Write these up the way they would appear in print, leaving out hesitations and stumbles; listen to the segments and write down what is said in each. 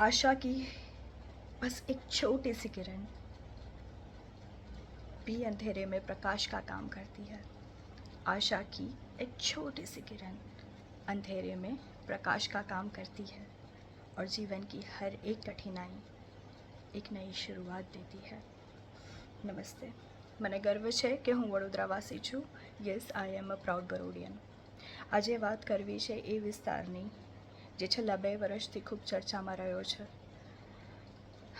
आशा की बस एक छोटी सी किरण भी अंधेरे में प्रकाश का काम करती है। आशा की एक छोटी सी किरण अंधेरे में प्रकाश का काम करती है और जीवन की हर एक कठिनाई एक नई शुरुआत देती है। नमस्ते, મને ગર્વ છે કે હું વડોદરાવાસી છું. Yes, I am a proud Barodian. આજે વાત કરવી છે એ વિસ્તારની જે છેલ્લા 2 વર્ષથી ખૂબ ચર્ચામાં રહ્યો છે.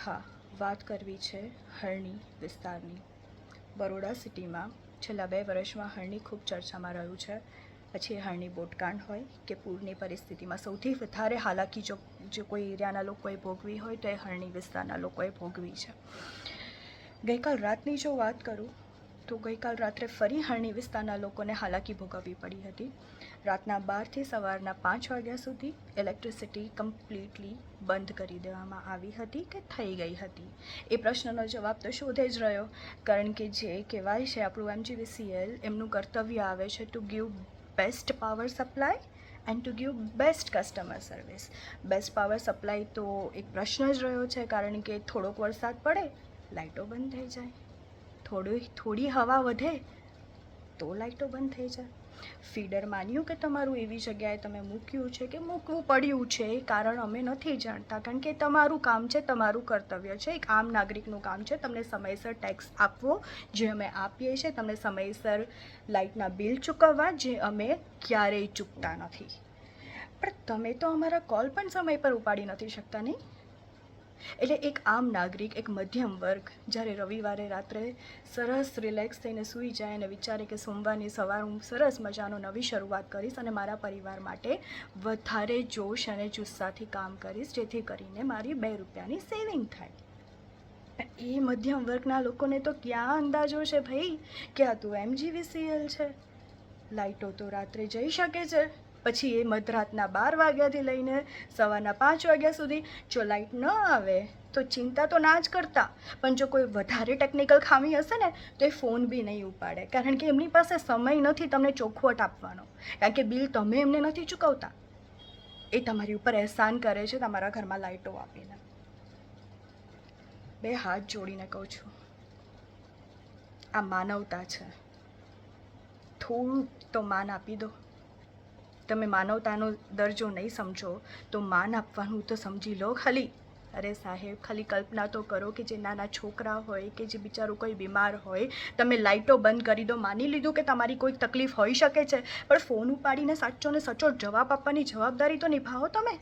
હા, વાત કરવી છે હરણી વિસ્તારની. બરોડા સિટીમાં છેલ્લા 2 વર્ષમાં હરણી ખૂબ ચર્ચામાં રહ્યું છે. પછી હરણી બોટકાંડ હોય કે પૂરની પરિસ્થિતિમાં સૌથી વધારે હાલાકી જો કોઈ એરિયાના લોકોએ ભોગવી હોય તો એ હરણી વિસ્તારના લોકોએ ભોગવી છે. ગઈકાલ રાતની જો વાત કરું તો ગઈકાલ રાત્રે ફરી હરણી વિસ્તારના લોકોને હાલાકી ભોગવવી પડી હતી. રાતના 12થી સવારના 5 વાગ્યા સુધી ઇલેક્ટ્રિસિટી કમ્પ્લીટલી બંધ કરી દેવામાં આવી હતી કે થઈ ગઈ હતી. એ પ્રશ્નનો જવાબ તો શોધે જ રહ્યો, કારણ કે જે કહેવાય છે આપણું MGVCL એમનું કર્તવ્ય આવે છે to give best power supply and to give best customer service. Best power supply તો એક પ્રશ્ન જ રહ્યો છે, કારણ કે થોડોક વરસાદ પડે લાઇટો બંધ થઈ જાય, થોડી હવા વધે તો લાઇટો બંધ થઈ જાય. ફીડર માન્યું કે તમારું એવી જગ્યાએ તમે મૂક્યું છે કે મૂકવું પડ્યું છે, કારણ અમે નથી જાણતા, કારણ કે તમારું કામ છે, તમારું કર્તવ્ય છે, એક આમ નાગરિકનું કામ છે તમને સમયસર ટેક્સ આપવો જે અમે આપીએ છીએ, તમને સમયસર લાઇટના બિલ ચૂકવવા જે અમે ક્યારેય ચૂકતા નથી. પણ તમે તો અમારા કોલ પણ સમય પર ઉપાડી નથી શકતા નહીં. એટલે એક આમ નાગરિક, એક મધ્યમ વર્ગ જ્યારે રવિવારે રાત્રે સરસ રિલેક્સ થઈને સૂઈ જાય અને વિચારે કે સોમવારની સવાર હું સરસ મજાનો નવી શરૂઆત કરીશ અને મારા પરિવાર માટે વધારે જોશ અને જુસ્સાથી કામ કરીશ, જેથી કરીને મારી 2 રૂપિયાની સેવિંગ થાય. એ મધ્યમ વર્ગના લોકોને તો ક્યાં અંદાજો છે ભાઈ કે આ તો MGVCL છે, લાઇટો તો રાત્રે જઈ શકે છે. પછી એ મધરાતના 12 વાગ્યાથી લઈને સવારના 5 વાગ્યા સુધી જો લાઇટ ન આવે તો ચિંતા તો ના જ કરતા, પણ જો કોઈ વધારે ટેકનિકલ ખામી હશે ને તો એ ફોન બી નહીં ઉપાડે, કારણ કે એમની પાસે સમય નથી તમને ચોખવટ આપવાનો, કારણ કે બિલ તમે એમને નથી ચૂકવતા. એ તમારી ઉપર અહેસાન કરે છે તમારા ઘરમાં લાઇટો આપીને. 2 હાથ જોડીને કહું છું, આ માનવતા છે. થોડું તો માન આપી દો. તમે માનવતાનો દરજ્જો નહીં સમજો તો માન આપવાનું તો સમજી લો ખાલી. અરે સાહેબ, ખાલી કલ્પના તો કરો કે જે નાના છોકરા હોય કે જે બિચારું કોઈ બીમાર હોય, તમે લાઇટો બંધ કરી દો, માની લીધું કે તમારી કોઈક તકલીફ હોઈ શકે છે, પણ ફોન ઉપાડીને સાચો ને સચોટ જવાબ આપવાની જવાબદારી તો નિભાવો તમે.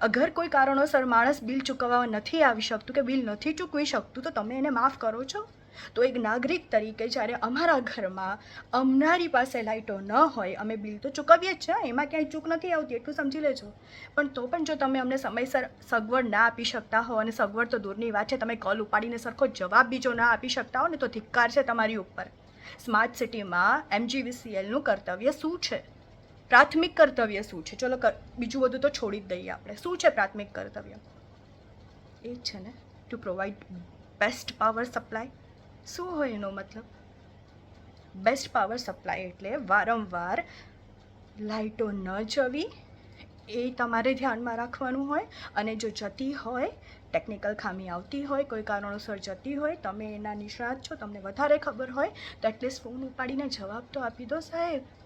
અગર કોઈ કારણોસર માણસ બિલ ચૂકવવા નથી આવી શકતું કે બિલ નથી ચૂકવી શકતું તો તમે એને માફ કરો છો. તો એક નાગરિક તરીકે જ્યારે અમારા ઘરમાં અમારી પાસે લાઇટો ન હોય, અમે બિલ તો ચૂકવીએ જ છે, એમાં ક્યાંય ચૂક નથી આવતી, એટલું સમજી લેજો. પણ તો પણ જો તમે અમને સમયસર સગવડ ના આપી શકતા હો, અને સગવડ તો દૂરની વાત છે, તમે કોલ ઉપાડીને સરખો જવાબ બી જો ના આપી શકતા હો ને તો ધિક્કાર છે તમારી ઉપર. સ્માર્ટ સિટીમાં MGVCLનું કર્તવ્ય શું છે, પ્રાથમિક કર્તવ્ય શું છે? ચલો બીજું બધું તો છોડી જ દઈએ આપણે. શું છે પ્રાથમિક કર્તવ્ય? એ જ છે ને, two provide best power supply. શું હોય એનો મતલબ? બેસ્ટ પાવર સપ્લાય એટલે વારંવાર લાઇટો ન જવી એ તમારે ધ્યાનમાં રાખવાનું હોય, અને જો જતી હોય, ટેકનિકલ ખામી આવતી હોય, કોઈ કારણોસર જતી હોય, તમે એના નિષ્ણાત છો, તમને વધારે ખબર હોય તો એટલીસ્ટ ફોન ઉપાડીને જવાબ તો આપી દો સાહેબ.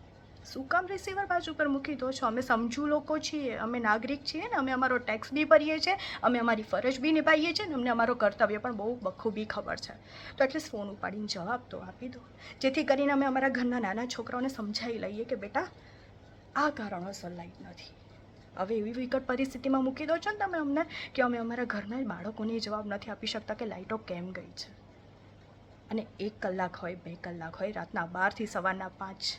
શું કામ રિસીવર બાજુ પર મૂકી દો છો? અમે સમજુ લોકો છીએ, અમે નાગરિક છીએ ને, અમે અમારો ટેક્સ બી ભરીએ છીએ, અમે અમારી ફરજ બી નિભાવીએ છીએ ને, અમને અમારો કર્તવ્ય પણ બહુ બખૂબી ખબર છે. તો એટલીસ્ટ ફોન ઉપાડીને જવાબ તો આપી દો, જેથી કરીને અમે અમારા ઘરના નાના છોકરાઓને સમજાવી લઈએ કે બેટા આ કારણોસર લાઇટ નથી. હવે એવી વિકટ પરિસ્થિતિમાં મૂકી દો છો ને તમે અમને કે અમે અમારા ઘરના બાળકોને જવાબ નથી આપી શકતા કે લાઇટો કેમ ગઈ છે. અને 1 કલાક હોય, 2 કલાક હોય, રાતના 12થી સવારના 5,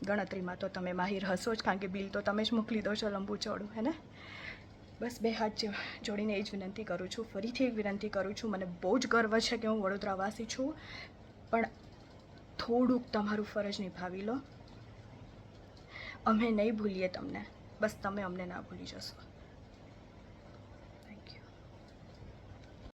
ગણતરીમાં તો તમે માહિર હશો જ, કારણ કે બિલ તો તમે જ મોકલી દો છો લંબુ ચોડું, હે ને? બસ 2 હાથ જોડીને એ જ વિનંતી કરું છું, ફરીથી એક વિનંતી કરું છું. મને બહુ જ ગર્વ છે કે હું વડોદરાવાસી છું, પણ થોડુંક તમારું ફરજ નિભાવી લો. અમે નહીં ભૂલીએ તમને, બસ તમે અમને ના ભૂલી જશો.